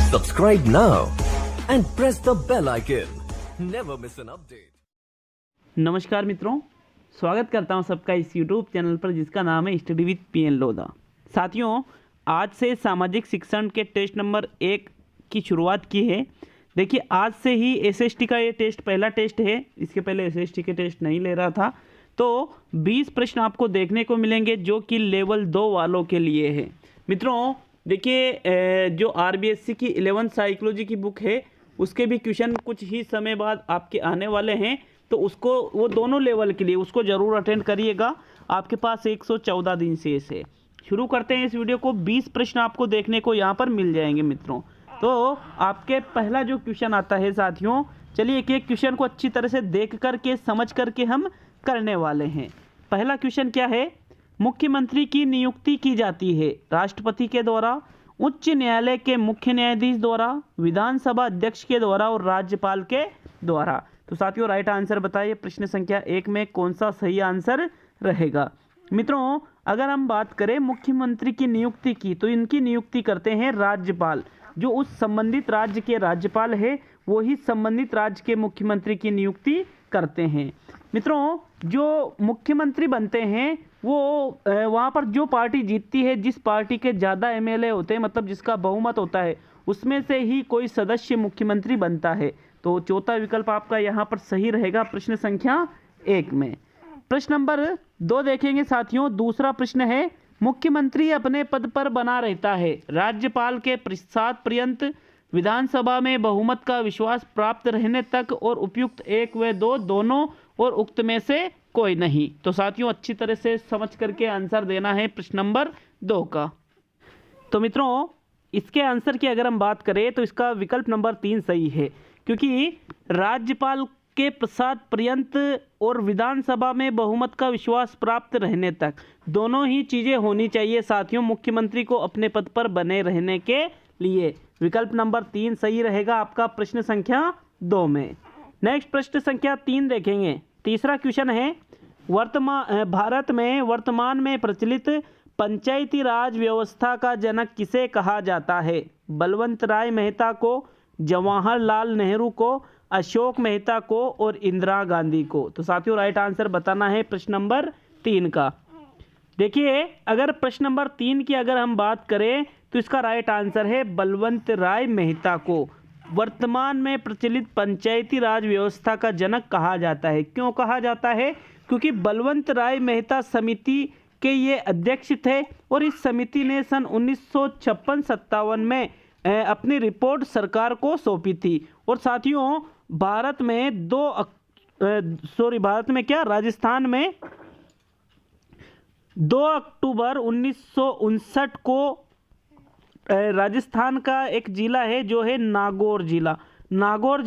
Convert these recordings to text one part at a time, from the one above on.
Subscribe now and press the bell icon. Never miss an update. नमस्कार मित्रों, स्वागत करता हूं सबका इस YouTube चैनल पर जिसका नाम है स्टडी विद पीएन लोधा। साथियों, आज से सामाजिक शिक्षण के टेस्ट नंबर 1 की शुरुआत की है। देखिए, आज से ही एसएसटी का ये टेस्ट पहला टेस्ट है। इसके पहले एसएसटी के टेस्ट नहीं ले रहा था। तो 20 प्रश्न आपको देखने को मिलेंगे जो कि लेवल 2 वालों के लिए है। मित्रों देखिए, जो आरबीएससी की 11th साइकोलॉजी की बुक है उसके भी क्वेश्चन कुछ ही समय बाद आपके आने वाले हैं, तो उसको वो दोनों लेवल के लिए उसको ज़रूर अटेंड करिएगा। आपके पास 114 दिन शेष है। शुरू करते हैं इस वीडियो को। 20 प्रश्न आपको देखने को यहाँ पर मिल जाएंगे मित्रों। तो आपके पहला जो क्वेश्चन आता है साथियों, चलिए एक एक क्वेश्चन को अच्छी तरह से देख करके समझ करके हम करने वाले हैं। पहला क्वेश्चन क्या है? मुख्यमंत्री की नियुक्ति की जाती है राष्ट्रपति के द्वारा, उच्च न्यायालय के मुख्य न्यायाधीश द्वारा, विधानसभा अध्यक्ष के द्वारा और राज्यपाल के द्वारा। तो साथियों राइट आंसर बताइए। प्रश्न संख्या 1 में कौन सा सही आंसर रहेगा? मित्रों अगर हम बात करें मुख्यमंत्री की नियुक्ति की, तो इनकी नियुक्ति करते हैं राज्यपाल। जो उस संबंधित राज्य के राज्यपाल है वो ही संबंधित राज्य के मुख्यमंत्री की नियुक्ति करते हैं। मित्रों जो मुख्यमंत्री बनते हैं वो वहाँ पर जो पार्टी जीतती है, जिस पार्टी के ज़्यादा एमएलए होते हैं, मतलब जिसका बहुमत होता है, उसमें से ही कोई सदस्य मुख्यमंत्री बनता है। तो चौथा विकल्प आपका यहाँ पर सही रहेगा प्रश्न संख्या 1 में। प्रश्न नंबर 2 देखेंगे साथियों। दूसरा प्रश्न है, मुख्यमंत्री अपने पद पर बना रहता है राज्यपाल के प्रसाद पर्यंत, विधानसभा में बहुमत का विश्वास प्राप्त रहने तक, और उपयुक्त 1 व 2 दोनों, और उक्त में से कोई नहीं। तो साथियों अच्छी तरह से समझ करके आंसर देना है प्रश्न नंबर 2 का। तो मित्रों इसके आंसर की अगर हम बात करें तो इसका विकल्प नंबर 3 सही है, क्योंकि राज्यपाल के प्रसाद पर्यंत और विधानसभा में बहुमत का विश्वास प्राप्त रहने तक, दोनों ही चीज़ें होनी चाहिए साथियों मुख्यमंत्री को अपने पद पर बने रहने के लिए। विकल्प नंबर 3 सही रहेगा आपका प्रश्न संख्या 2 में। नेक्स्ट प्रश्न संख्या 3 देखेंगे। तीसरा क्वेश्चन है, भारत में वर्तमान में प्रचलित पंचायती राज व्यवस्था का जनक किसे कहा जाता है? बलवंत राय मेहता को, जवाहरलाल नेहरू को, अशोक मेहता को और इंदिरा गांधी को। तो साथियों राइट आंसर बताना है प्रश्न नंबर 3 का। देखिए अगर प्रश्न नंबर 3 की अगर हम बात करें तो इसका राइट आंसर है बलवंत राय मेहता को वर्तमान में प्रचलित पंचायती राज व्यवस्था का जनक कहा जाता है। क्यों कहा जाता है? क्योंकि बलवंत राय मेहता समिति के ये अध्यक्ष थे और इस समिति ने सन 1956-57 में अपनी रिपोर्ट सरकार को सौंपी थी। और साथियों भारत में राजस्थान में 2 अक्टूबर 1959 को राजस्थान का एक जिला है जो है नागौर जिला। नागौर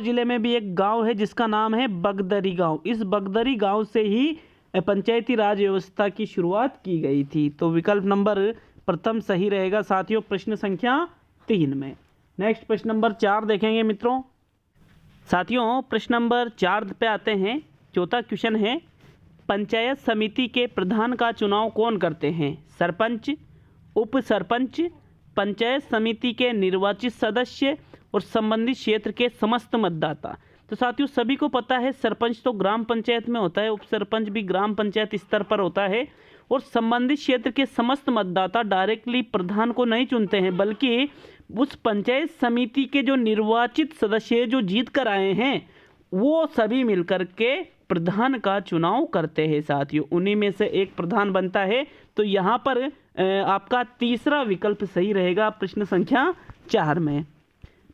जिले में भी एक गांव है जिसका नाम है बगदरी गांव। इस बगदरी गांव से ही पंचायती राज व्यवस्था की शुरुआत की गई थी। तो विकल्प नंबर प्रथम सही रहेगा साथियों प्रश्न संख्या 3 में। नेक्स्ट प्रश्न नंबर 4 देखेंगे मित्रों। साथियों प्रश्न नंबर 4 पे आते हैं। चौथा क्वेश्चन है, पंचायत समिति के प्रधान का चुनाव कौन करते हैं? सरपंच, उप सरपंच, पंचायत समिति के निर्वाचित सदस्य और संबंधित क्षेत्र के समस्त मतदाता। तो साथियों सभी को पता है सरपंच तो ग्राम पंचायत में होता है, उप सरपंच भी ग्राम पंचायत स्तर पर होता है, और संबंधित क्षेत्र के समस्त मतदाता डायरेक्टली प्रधान को नहीं चुनते हैं, बल्कि उस पंचायत समिति के जो निर्वाचित सदस्य जो जीत कर आए हैं वो सभी मिलकर के प्रधान का चुनाव करते हैं साथियों। उन्हीं में से एक प्रधान बनता है। तो यहाँ पर आपका तीसरा विकल्प सही रहेगा प्रश्न संख्या 4 में।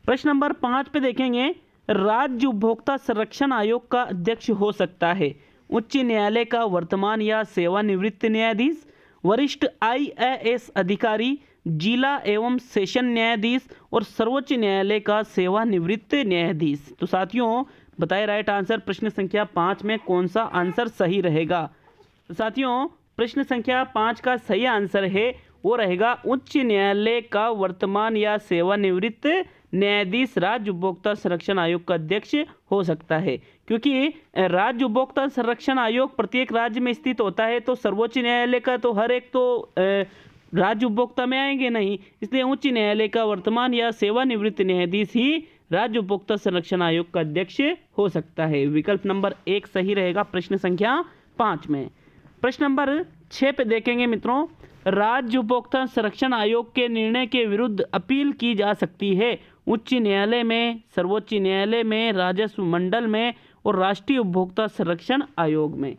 प्रश्न नंबर 5 पे देखेंगे, राज्य उपभोक्ता संरक्षण आयोग का अध्यक्ष हो सकता है उच्च न्यायालय का वर्तमान या सेवानिवृत्त न्यायाधीश, वरिष्ठ आईएएस अधिकारी, जिला एवं सेशन न्यायाधीश और सर्वोच्च न्यायालय का सेवानिवृत्त न्यायाधीश। तो साथियों बताइए राइट आंसर प्रश्न संख्या 5 में कौन सा आंसर सही रहेगा? तो साथियों प्रश्न संख्या 5 का सही आंसर है वो रहेगा उच्च न्यायालय का वर्तमान या सेवानिवृत्त न्यायाधीश राज्य उपभोक्ता संरक्षण आयोग का अध्यक्ष हो सकता है, क्योंकि राज्य उपभोक्ता संरक्षण आयोग प्रत्येक राज्य में स्थित होता है। तो सर्वोच्च न्यायालय का तो हर एक तो राज्य उपभोक्ता में आएंगे नहीं, इसलिए उच्च न्यायालय का वर्तमान या सेवानिवृत्त न्यायाधीश ही राज्य उपभोक्ता संरक्षण आयोग का अध्यक्ष हो सकता है। विकल्प नंबर 1 सही रहेगा प्रश्न संख्या 5 में। प्रश्न नंबर 6 पे देखेंगे मित्रों, राज्य उपभोक्ता संरक्षण आयोग के निर्णय के विरुद्ध अपील की जा सकती है उच्च न्यायालय में, सर्वोच्च न्यायालय में, राजस्व मंडल में और राष्ट्रीय उपभोक्ता संरक्षण आयोग में।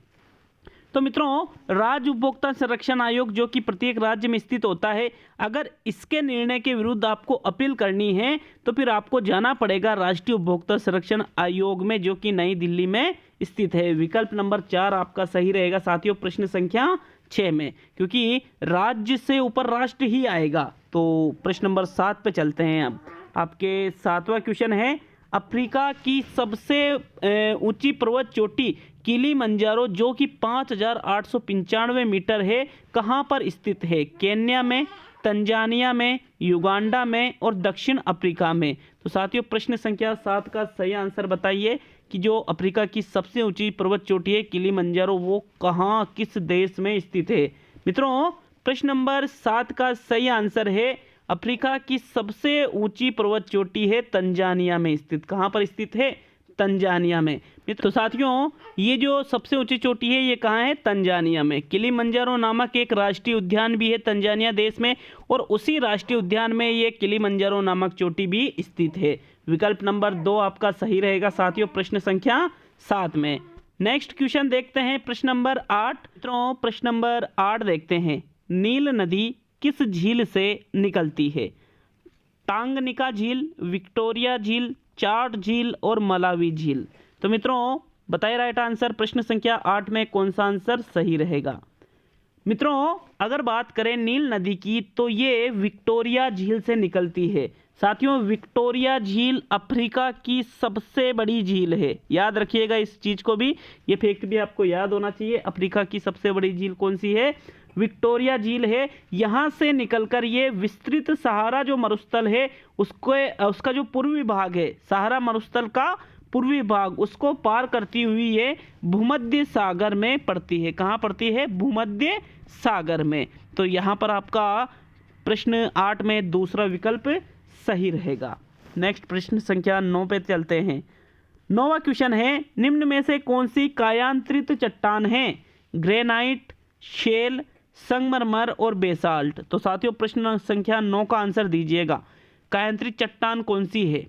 तो मित्रों, राज्य उपभोक्ता संरक्षण आयोग जो कि प्रत्येक राज्य में स्थित होता है, अगर इसके निर्णय के विरुद्ध आपको अपील करनी है तो फिर आपको जाना पड़ेगा राष्ट्रीय उपभोक्ता संरक्षण आयोग में, जो कि नई दिल्ली में स्थित है। विकल्प नंबर 4 आपका सही रहेगा साथियों प्रश्न संख्या 6 में, क्योंकि राज्य से ऊपर राष्ट्र ही आएगा। तो प्रश्न नंबर 7 पे चलते हैं। अब आपके 7वां क्वेश्चन है, अफ्रीका की सबसे ऊंची पर्वत चोटी किलिमंजारो जो कि 5895 मीटर है, कहाँ पर स्थित है? केन्या में, तंजानिया में, युगांडा में और दक्षिण अफ्रीका में। तो साथियों प्रश्न संख्या 7 का सही आंसर बताइए कि जो अफ्रीका की सबसे ऊंची पर्वत चोटी है किलिमंजारो, वो कहाँ, किस देश में स्थित है? मित्रों, प्रश्न नंबर 7 का सही आंसर है अफ्रीका की सबसे ऊंची पर्वत चोटी है तंजानिया में स्थित। कहाँ पर स्थित है? तंजानिया में। तो साथियों, ये जो सबसे ऊंची चोटी है ये कहाँ है? तंजानिया में। किलिमंजारो नामक एक राष्ट्रीय उद्यान भी है तंजानिया देश में, और उसी राष्ट्रीय उद्यान में ये किलिमंजारो नामक चोटी भी स्थित है। विकल्प नंबर 2 आपका सही रहेगा साथियों प्रश्न संख्या 7 में। नेक्स्ट क्वेश्चन देखते हैं प्रश्न नंबर 8। मित्रों, प्रश्न नंबर 8 देखते हैं, नील नदी किस झील से निकलती है? टांगनिका झील, विक्टोरिया झील, चार्ट झील और मलावी झील। तो मित्रों बताइए राइट आंसर प्रश्न संख्या 8 में कौन सा आंसर सही रहेगा? मित्रों, अगर बात करें नील नदी की तो ये विक्टोरिया झील से निकलती है। साथियों, विक्टोरिया झील अफ्रीका की सबसे बड़ी झील है, याद रखिएगा इस चीज को भी, ये फैक्ट भी आपको याद होना चाहिए। अफ्रीका की सबसे बड़ी झील कौन सी है? विक्टोरिया झील है। यहाँ से निकलकर ये विस्तृत सहारा जो मरुस्थल है उसका जो पूर्वी भाग है, सहारा मरुस्थल का पूर्वी भाग, उसको पार करती हुई ये भूमध्य सागर में पड़ती है। कहाँ पड़ती है? भूमध्य सागर में। तो यहाँ पर आपका प्रश्न 8 में दूसरा विकल्प सही रहेगा। नेक्स्ट प्रश्न संख्या 9 पे चलते हैं। 9वां क्वेश्चन है, निम्न में से कौन सी कायांतरित चट्टान है? ग्रेनाइट, शेल, संगमरमर और बेसाल्ट। तो साथियों प्रश्न संख्या 9 का आंसर दीजिएगा। कायांतरित चट्टान कौन सी है?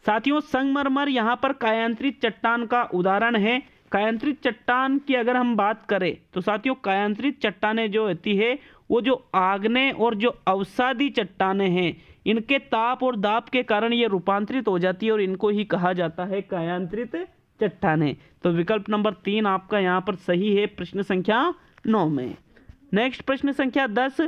साथियों, संगमरमर यहाँ पर कायांतरित चट्टान का उदाहरण है। कायांतरित चट्टान की अगर हम बात करें तो साथियों कायांतरित चट्टानें जो होती है वो जो आग्नेय और जो अवसादी चट्टानें हैं, इनके ताप और दाब के कारण ये रूपांतरित हो जाती है और इनको ही कहा जाता है कायांतरित चट्टानें। तो विकल्प नंबर 3 आपका यहाँ पर सही है प्रश्न संख्या 9 में। नेक्स्ट प्रश्न संख्या 10,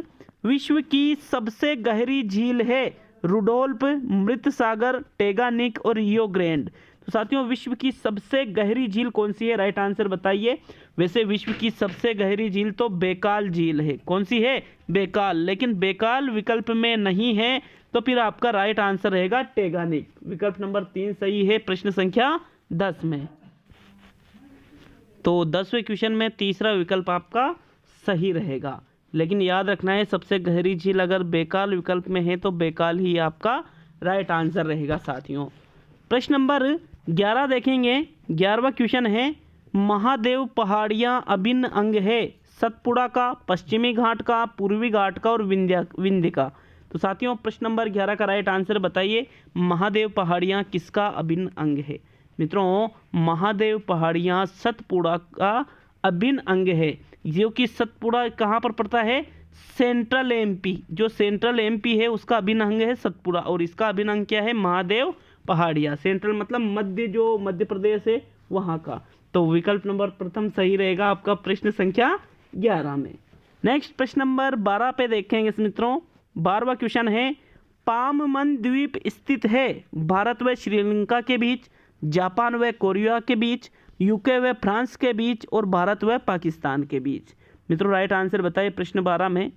विश्व की सबसे गहरी झील है रुडोल्फ, मृत सागर, टेगानिक और रियो ग्रैंड। तो साथियों विश्व की सबसे गहरी झील कौन सी है? राइट आंसर बताइए। वैसे विश्व की सबसे गहरी झील तो बेकाल झील है। कौन सी है? बेकाल। लेकिन बेकाल विकल्प में नहीं है, तो फिर आपका राइट आंसर रहेगा टेगानिक। विकल्प नंबर 3 सही है प्रश्न संख्या 10 में। तो 10वें क्वेश्चन में तीसरा विकल्प आपका सही रहेगा, लेकिन याद रखना है सबसे गहरी झील अगर बेकाल विकल्प में है तो बेकाल ही आपका राइट आंसर रहेगा साथियों। प्रश्न नंबर 11 देखेंगे। 11वां क्वेश्चन है, महादेव पहाड़ियाँ अभिन्न अंग है सतपुड़ा का, पश्चिमी घाट का, पूर्वी घाट का और विंध्य का। तो साथियों प्रश्न नंबर 11 का राइट आंसर बताइए, महादेव पहाड़ियाँ किसका अभिन्न अंग है? मित्रों, महादेव पहाड़ियाँ सतपुड़ा का अभिन्न अंग है, जो कि सतपुड़ा कहाँ पर पड़ता है? सेंट्रल एमपी, जो सेंट्रल एमपी है उसका अभिन्न अंग है सतपुड़ा, और इसका अभिन्न अंग क्या है? महादेव पहाड़ियाँ। सेंट्रल मतलब मध्य, जो मध्य प्रदेश है वहाँ का। तो विकल्प नंबर प्रथम सही रहेगा आपका प्रश्न संख्या 11 में। नेक्स्ट प्रश्न नंबर 12 पे देखेंगे मित्रों। 12वां क्वेश्चन है, पाममन द्वीप स्थित है भारत व श्रीलंका के बीच, जापान व कोरिया के बीच, यूके व फ्रांस के बीच और भारत व पाकिस्तान के बीच। मित्रों राइट आंसर बताइए प्रश्न 12 में।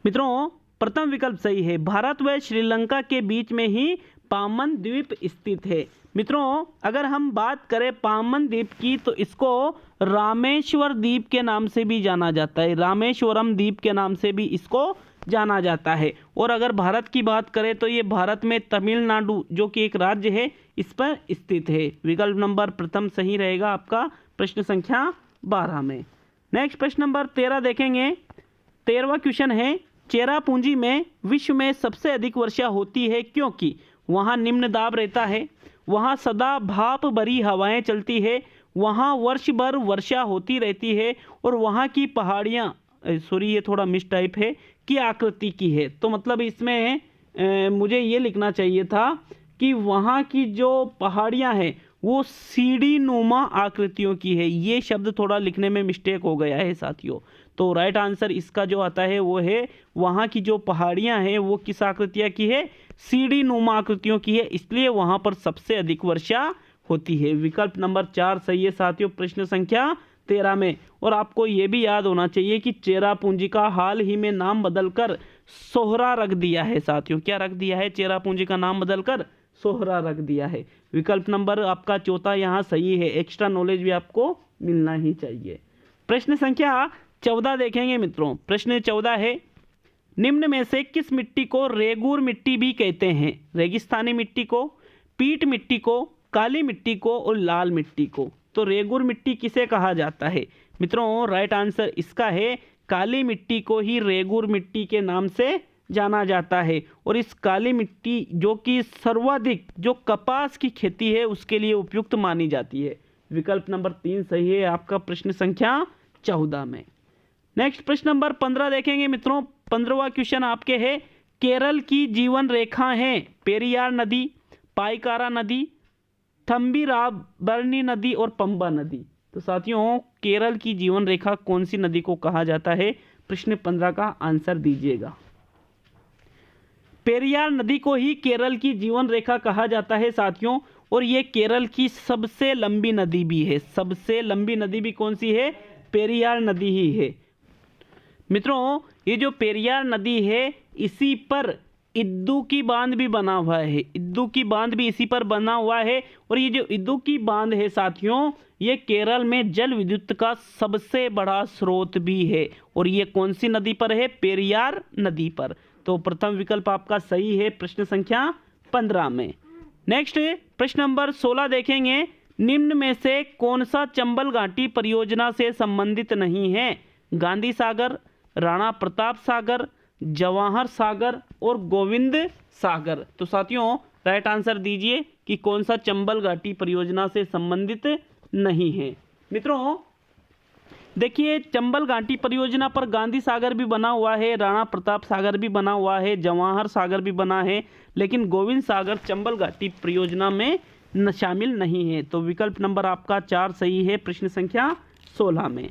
मित्रों प्रथम विकल्प सही है, भारत व श्रीलंका के बीच में ही पामन द्वीप स्थित है। मित्रों, अगर हम बात करें पामन द्वीप की तो इसको रामेश्वर द्वीप के नाम से भी जाना जाता है, रामेश्वरम द्वीप के नाम से भी इसको जाना जाता है। और अगर भारत की बात करें तो ये भारत में तमिलनाडु जो कि एक राज्य है इस पर स्थित है। विकल्प नंबर प्रथम सही रहेगा आपका प्रश्न संख्या 12 में। नेक्स्ट प्रश्न नंबर 13 देखेंगे। 13वां क्वेश्चन है, चेरापूंजी में विश्व में सबसे अधिक वर्षा होती है क्योंकि वहाँ निम्न दाब रहता है, वहाँ सदा भाप भरी हवाएं चलती है, वहाँ वर्ष भर वर्षा होती रहती है और वहाँ की पहाड़ियाँ ये थोड़ा मिस टाइप है की आकृति की है। तो मतलब इसमें मुझे ये लिखना चाहिए था कि वहाँ की जो पहाड़ियाँ हैं वो सीढ़ी नुमा आकृतियों की है। ये शब्द थोड़ा लिखने में मिस्टेक हो गया है साथियों। तो राइट आंसर इसका जो आता है वो है वहाँ की जो पहाड़ियाँ हैं वो किस आकृतियाँ की है, सीढ़ी नुमा आकृतियों की है, इसलिए वहाँ पर सबसे अधिक वर्षा होती है। विकल्प नंबर 4 सही है साथियों प्रश्न संख्या 13 में। और आपको ये भी याद होना चाहिए कि चेरापूंजी का हाल ही में नाम बदलकर सोहरा रख दिया है साथियों। क्या रख दिया है? चेरापूंजी का नाम बदलकर सोहरा रख दिया है। विकल्प नंबर आपका 4 यहाँ सही है। एक्स्ट्रा नॉलेज भी आपको मिलना ही चाहिए। प्रश्न संख्या 14 देखेंगे मित्रों। प्रश्न 14 है, निम्न में से किस मिट्टी को रेगूर मिट्टी भी कहते हैं? रेगिस्तानी मिट्टी को, पीट मिट्टी को, काली मिट्टी को और लाल मिट्टी को। तो रेगूर मिट्टी किसे कहा जाता है? मित्रों, राइट आंसर इसका है काली मिट्टी को ही रेगूर मिट्टी के नाम से जाना जाता है। और इस काली मिट्टी जो कि सर्वाधिक जो कपास की खेती है उसके लिए उपयुक्त मानी जाती है। विकल्प नंबर 3 सही है आपका प्रश्न संख्या 14 में। नेक्स्ट प्रश्न नंबर 15 देखेंगे मित्रों। 15वां क्वेश्चन आपके है, केरल की जीवन रेखा है पेरियार नदी, पाइकारा नदी, थम्बीराबरनी नदी और पंबा नदी। तो साथियों, केरल की जीवन रेखा कौन सी नदी को कहा जाता है? प्रश्न 15 का आंसर दीजिएगा। पेरियार नदी को ही केरल की जीवन रेखा कहा जाता है साथियों। और ये केरल की सबसे लंबी नदी भी है। सबसे लंबी नदी भी कौन सी है? पेरियार नदी ही है। मित्रों, ये जो पेरियार नदी है इसी पर इद्दुक्की बांध भी बना हुआ है। इद्दुक्की बांध भी इसी पर बना हुआ है। और ये जो इद्दुक्की बांध है साथियों, ये केरल में जल विद्युत का सबसे बड़ा स्रोत भी है। और ये कौन सी नदी पर है? पेरियार नदी पर। तो प्रथम विकल्प आपका सही है प्रश्न संख्या 15 में। नेक्स्ट प्रश्न नंबर 16 देखेंगे। निम्न में से कौन सा चंबल घाटी परियोजना से संबंधित नहीं है? गांधी सागर, राणा प्रताप सागर, जवाहर सागर और गोविंद सागर। तो साथियों, राइट आंसर दीजिए कि कौन सा चंबल घाटी परियोजना से संबंधित नहीं है। मित्रों देखिए, चंबल घाटी परियोजना पर गांधी सागर भी बना हुआ है, राणा प्रताप सागर भी बना हुआ है, जवाहर सागर भी बना है, लेकिन गोविंद सागर चंबल घाटी परियोजना में शामिल नहीं है। तो विकल्प नंबर आपका 4 सही है प्रश्न संख्या 16 में।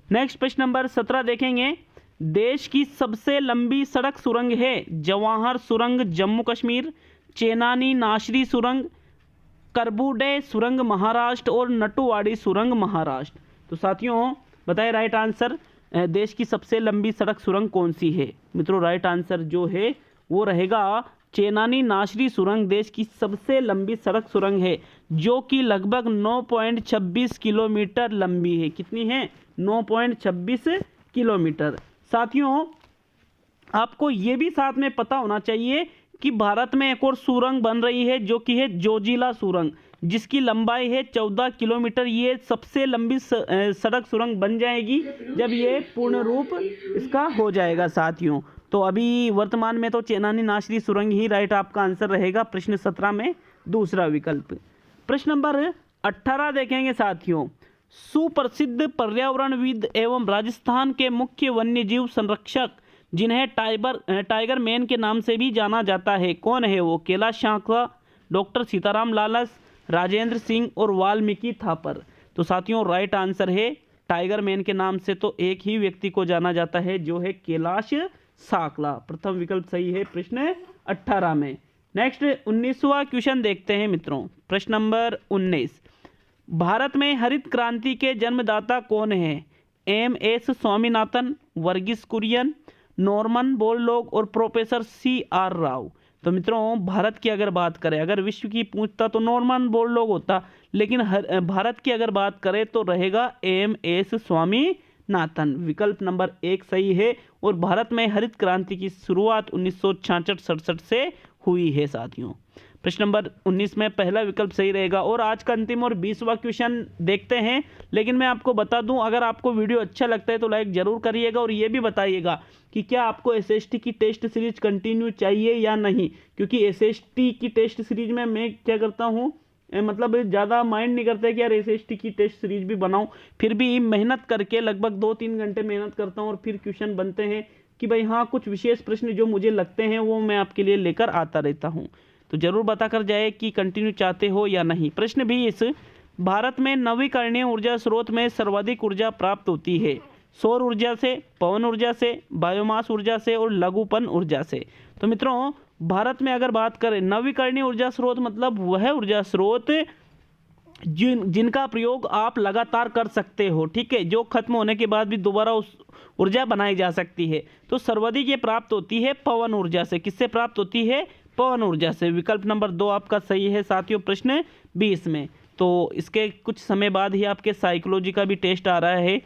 नेक्स्ट प्रश्न नंबर 17 देखेंगे। देश की सबसे लंबी सड़क सुरंग है जवाहर सुरंग जम्मू कश्मीर, चेनानी नाशरी सुरंग, करबुडे सुरंग महाराष्ट्र और नटुवाड़ी सुरंग महाराष्ट्र। तो साथियों बताएं राइट आंसर, देश की सबसे लंबी सड़क सुरंग कौन सी है? मित्रों, राइट आंसर जो है वो रहेगा चेनानी नाशरी सुरंग देश की सबसे लंबी सड़क सुरंग है, जो कि लगभग 9.26 किलोमीटर लंबी है। कितनी है? 9.26 किलोमीटर। साथियों, आपको ये भी साथ में पता होना चाहिए कि भारत में एक और सुरंग बन रही है जो कि है जोजिला सुरंग, जिसकी लंबाई है 14 किलोमीटर। ये सबसे लंबी सड़क सुरंग बन जाएगी जब ये पूर्ण रूप इसका हो जाएगा साथियों। तो अभी वर्तमान में तो चेनानी नाशरी सुरंग ही राइट आपका आंसर रहेगा प्रश्न 17 में दूसरा विकल्प। प्रश्न नंबर 18 देखेंगे साथियों। सुप्रसिद्ध पर्यावरणविद एवं राजस्थान के मुख्य वन्यजीव संरक्षक जिन्हें टाइगर मैन के नाम से भी जाना जाता है, कौन है वो? कैलाश सांकवा, डॉक्टर सीताराम लालस, राजेंद्र सिंह और वाल्मीकि थापर। तो साथियों राइट आंसर है टाइगर मैन के नाम से तो एक ही व्यक्ति को जाना जाता है जो है कैलाश सांकला। प्रथम विकल्प सही है प्रश्न 18 में। नेक्स्ट 19वां क्वेश्चन देखते हैं मित्रों। प्रश्न नंबर 19। भारत में हरित क्रांति के जन्मदाता कौन है? MS. Swaminathan, Verghese Kurien, Norman Borlaug और प्रोफेसर C.R. राव। तो मित्रों भारत की अगर बात करें, अगर विश्व की पूछता तो नॉर्मन बोरलॉग होता, लेकिन भारत की अगर बात करें तो रहेगा एम.एस. स्वामीनाथन। विकल्प नंबर 1 सही है। और भारत में हरित क्रांति की शुरुआत 1966-67 से हुई है साथियों। प्रश्न नंबर 19 में पहला विकल्प सही रहेगा। और आज का अंतिम और 20वां क्वेश्चन देखते हैं, लेकिन मैं आपको बता दूं, अगर आपको वीडियो अच्छा लगता है तो लाइक जरूर करिएगा और ये भी बताइएगा कि क्या आपको एसएसटी की टेस्ट सीरीज कंटिन्यू चाहिए या नहीं, क्योंकि एसएसटी की टेस्ट सीरीज में मैं क्या करता हूँ, मतलब ज़्यादा माइंड नहीं करता है कि यार एसएसटी की टेस्ट सीरीज भी बनाऊं, फिर भी मेहनत करके लगभग 2-3 घंटे मेहनत करता हूं और फिर क्वेश्चन बनते हैं कि भाई हाँ कुछ विशेष प्रश्न जो मुझे लगते हैं वो मैं आपके लिए लेकर आता रहता हूं। तो जरूर बता कर जाए कि कंटिन्यू चाहते हो या नहीं। प्रश्न 20, भारत में नवीकरणीय ऊर्जा स्रोत में सर्वाधिक ऊर्जा प्राप्त होती है? सौर ऊर्जा से, पवन ऊर्जा से, बायोमास ऊर्जा से और लघुपन ऊर्जा से। तो मित्रों भारत में अगर बात करें नवीकरणीय ऊर्जा स्रोत, मतलब वह ऊर्जा स्रोत जिनका प्रयोग आप लगातार कर सकते हो, ठीक है, जो खत्म होने के बाद भी दोबारा उस ऊर्जा बनाई जा सकती है। तो सर्वाधिक ये प्राप्त होती है पवन ऊर्जा से। किससे प्राप्त होती है? पवन ऊर्जा से। विकल्प नंबर 2 आपका सही है साथियों प्रश्न 20 में। तो इसके कुछ समय बाद ही आपके साइकोलॉजी का भी टेस्ट आ रहा है,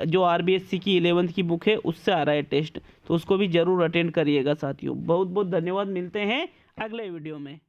जो आरबीएससी की 11th की बुक है उससे आ रहा है टेस्ट, तो उसको भी जरूर अटेंड करिएगा साथियों। बहुत बहुत धन्यवाद, मिलते हैं अगले वीडियो में।